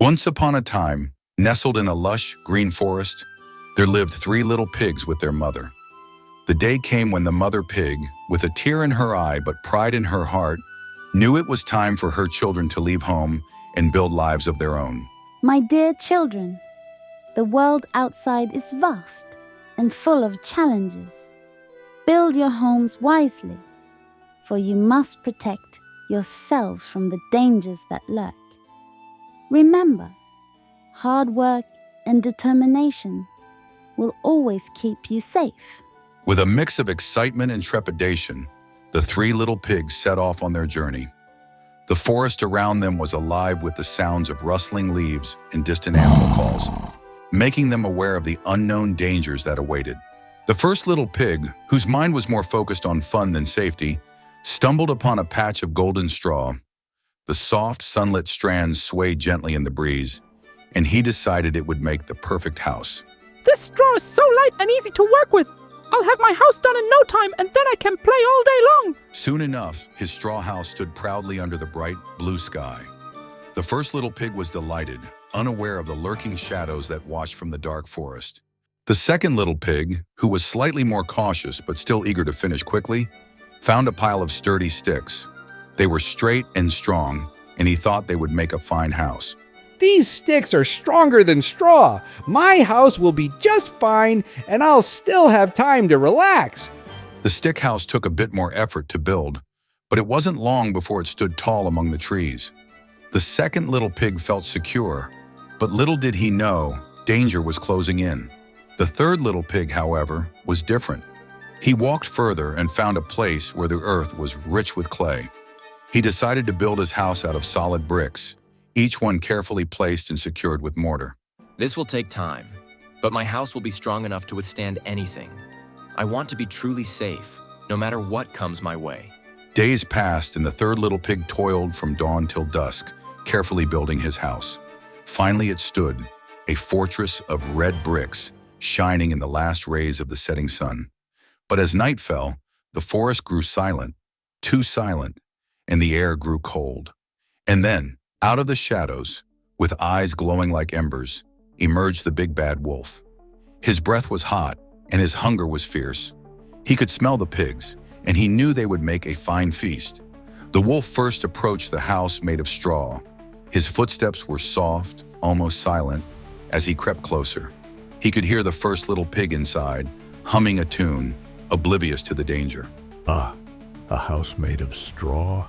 Once upon a time, nestled in a lush, green forest, there lived three little pigs with their mother. The day came when the mother pig, with a tear in her eye but pride in her heart, knew it was time for her children to leave home and build lives of their own. My dear children, the world outside is vast and full of challenges. Build your homes wisely, for you must protect yourselves from the dangers that lurk. Remember, hard work and determination will always keep you safe. With a mix of excitement and trepidation, the three little pigs set off on their journey. The forest around them was alive with the sounds of rustling leaves and distant animal calls, making them aware of the unknown dangers that awaited. The first little pig, whose mind was more focused on fun than safety, stumbled upon a patch of golden straw. The soft, sunlit strands swayed gently in the breeze, and he decided it would make the perfect house. This straw is so light and easy to work with. I'll have my house done in no time, and then I can play all day long. Soon enough, his straw house stood proudly under the bright blue sky. The first little pig was delighted, unaware of the lurking shadows that watched from the dark forest. The second little pig, who was slightly more cautious but still eager to finish quickly, found a pile of sturdy sticks. They were straight and strong, and he thought they would make a fine house. These sticks are stronger than straw. My house will be just fine, and I'll still have time to relax. The stick house took a bit more effort to build, but it wasn't long before it stood tall among the trees. The second little pig felt secure, but little did he know, danger was closing in. The third little pig, however, was different. He walked further and found a place where the earth was rich with clay. He decided to build his house out of solid bricks, each one carefully placed and secured with mortar. This will take time, but my house will be strong enough to withstand anything. I want to be truly safe, no matter what comes my way. Days passed and the third little pig toiled from dawn till dusk, carefully building his house. Finally it stood, a fortress of red bricks, shining in the last rays of the setting sun. But as night fell, the forest grew silent, too silent, and the air grew cold. And then, out of the shadows, with eyes glowing like embers, emerged the big bad wolf. His breath was hot, and his hunger was fierce. He could smell the pigs, and he knew they would make a fine feast. The wolf first approached the house made of straw. His footsteps were soft, almost silent, as he crept closer. He could hear the first little pig inside, humming a tune, oblivious to the danger. Ah, a house made of straw?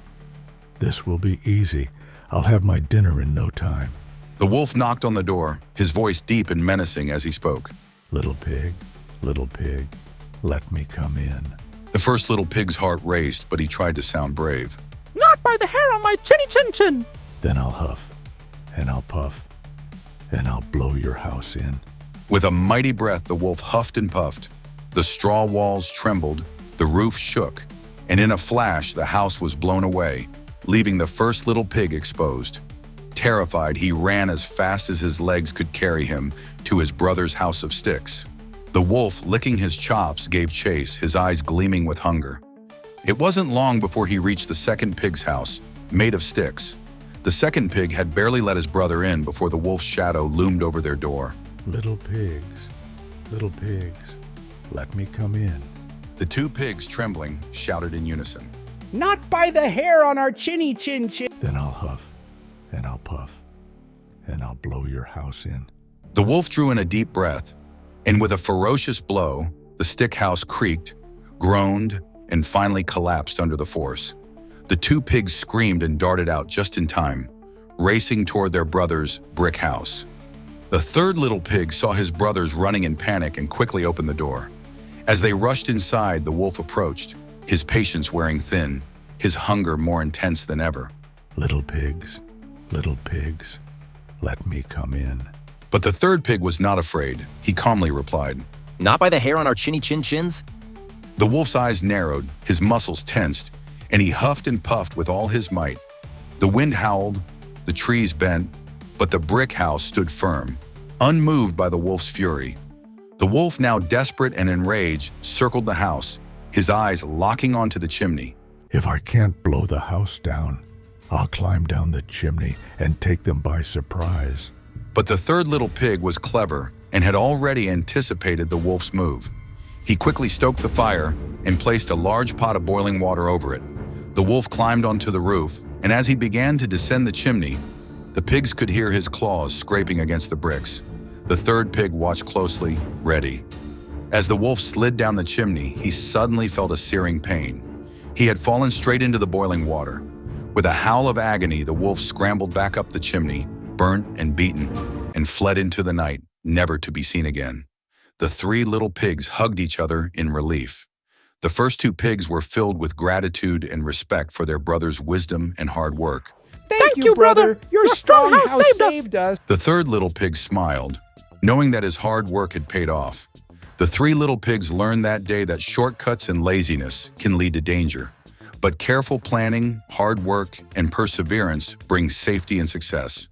This will be easy. I'll have my dinner in no time. The wolf knocked on the door, his voice deep and menacing as he spoke. Little pig, let me come in. The first little pig's heart raced, but he tried to sound brave. Not by the hair on my chinny chin chin. Then I'll huff, and I'll puff, and I'll blow your house in. With a mighty breath, the wolf huffed and puffed. The straw walls trembled, the roof shook, and in a flash, the house was blown away, leaving the first little pig exposed. Terrified, he ran as fast as his legs could carry him to his brother's house of sticks. The wolf, licking his chops, gave chase, his eyes gleaming with hunger. It wasn't long before he reached the second pig's house, made of sticks. The second pig had barely let his brother in before the wolf's shadow loomed over their door. Little pigs, let me come in. The two pigs, trembling, shouted in unison. Not by the hair on our chinny chin chin. Then I'll huff, and I'll puff, and I'll blow your house in. The wolf drew in a deep breath, and with a ferocious blow, the stick house creaked, groaned, and finally collapsed under the force. The two pigs screamed and darted out just in time, racing toward their brother's brick house. The third little pig saw his brothers running in panic and quickly opened the door. As they rushed inside, the wolf approached, his patience wearing thin, his hunger more intense than ever. Little pigs, let me come in. But the third pig was not afraid. He calmly replied. Not by the hair on our chinny chin chins? The wolf's eyes narrowed, his muscles tensed, and he huffed and puffed with all his might. The wind howled, the trees bent, but the brick house stood firm, unmoved by the wolf's fury. The wolf, now desperate and enraged, circled the house, his eyes locking onto the chimney. If I can't blow the house down, I'll climb down the chimney and take them by surprise. But the third little pig was clever and had already anticipated the wolf's move. He quickly stoked the fire and placed a large pot of boiling water over it. The wolf climbed onto the roof, and as he began to descend the chimney, the pigs could hear his claws scraping against the bricks. The third pig watched closely, ready. As the wolf slid down the chimney, he suddenly felt a searing pain. He had fallen straight into the boiling water. With a howl of agony, the wolf scrambled back up the chimney, burnt and beaten, and fled into the night, never to be seen again. The three little pigs hugged each other in relief. The first two pigs were filled with gratitude and respect for their brother's wisdom and hard work. Thank you, brother. Your strong house saved us. The third little pig smiled, knowing that his hard work had paid off. The three little pigs learned that day that shortcuts and laziness can lead to danger. But careful planning, hard work, and perseverance bring safety and success.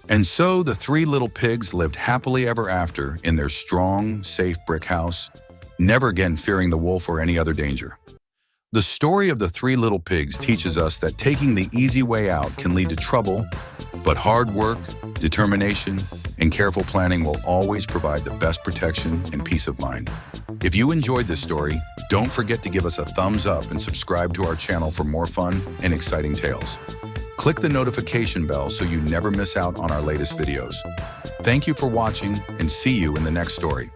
And so the three little pigs lived happily ever after in their strong, safe brick house, never again fearing the wolf or any other danger. The story of the three little pigs teaches us that taking the easy way out can lead to trouble, but hard work, determination, and careful planning will always provide the best protection and peace of mind. If you enjoyed this story, don't forget to give us a thumbs up and subscribe to our channel for more fun and exciting tales. Click the notification bell so you never miss out on our latest videos. Thank you for watching, and see you in the next story.